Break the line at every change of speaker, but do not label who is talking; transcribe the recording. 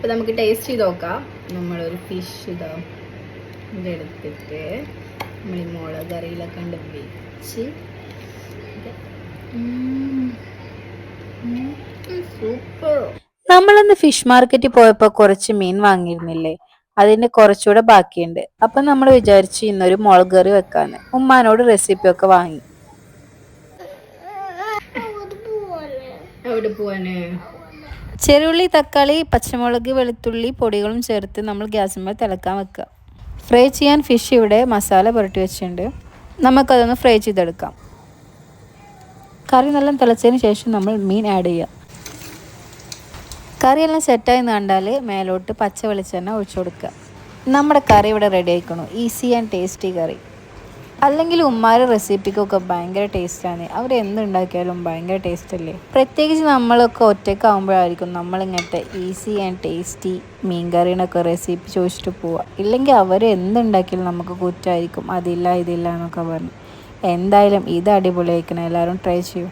അപ്പോൾ നമുക്ക് ടേസ്റ്റ് ചെയ്ത് നോക്കാം. നമ്മളൊരു ഫിഷ് ഇതെടുത്തിട്ട് നമ്മൾ ഈ മുളക് കറിയിലൊക്കെ കണ്ട് വെച്ച് സൂപ്പർ.
നമ്മളന്ന് ഫിഷ് മാർക്കറ്റിൽ പോയപ്പോൾ കുറച്ച് മീൻ വാങ്ങിയിരുന്നില്ലേ, അതിന്റെ കുറച്ചുകൂടെ ബാക്കിയുണ്ട്. അപ്പൊ നമ്മൾ വിചാരിച്ചു ഇന്നൊരു മുളക് കറി വെക്കാന്ന്. ഉമ്മാനോട് റെസിപ്പി ഒക്കെ വാങ്ങി.
എവിടെ പോവാന്?
ചെറുള്ളി, തക്കാളി, പച്ചമുളക്, വെളുത്തുള്ളി പൊടികളും ചേർത്ത് നമ്മൾ ഗ്യാസിന്മേൽ തിളക്കാൻ വെക്കുക. ഫ്രൈ ചെയ്യാൻ ഫിഷ് ഇവിടെ മസാല പുരട്ടി വെച്ചിട്ടുണ്ട്. നമുക്കതൊന്ന് ഫ്രൈ ചെയ്തെടുക്കാം. കറി നല്ല തിളച്ചതിന് ശേഷം നമ്മൾ മീൻ ആഡ് ചെയ്യുക. കറിയെല്ലാം സെറ്റായി കണ്ടാൽ മേലോട്ട് പച്ച വെളിച്ചെണ്ണ ഒഴിച്ചു കൊടുക്കുക. നമ്മുടെ കറി ഇവിടെ റെഡി ആയിക്കണു. Easy and tasty curry. അല്ലെങ്കിൽ ഉമ്മാരുടെ റെസിപ്പിക്കൊക്കെ ഭയങ്കര ടേസ്റ്റാണ്. അവർ എന്തുണ്ടാക്കിയാലും ഭയങ്കര ടേസ്റ്റ് അല്ലേ. പ്രത്യേകിച്ച് നമ്മളൊക്കെ ഒറ്റയ്ക്കാവുമ്പോഴായിരിക്കും നമ്മളിങ്ങനത്തെ ഈസി ആൻഡ് ടേസ്റ്റി മീൻ കറീനൊക്കെ റെസിപ്പി ചോദിച്ചിട്ട് പോവുക. ഇല്ലെങ്കിൽ അവർ എന്തുണ്ടാക്കിയാലും നമുക്ക് കുറ്റമായിരിക്കും, അതില്ല ഇതില്ല എന്നൊക്കെ പറഞ്ഞു. എന്തായാലും ഇത് അടിപൊളിയായിരിക്കണം. എല്ലാവരും ട്രൈ ചെയ്യൂ.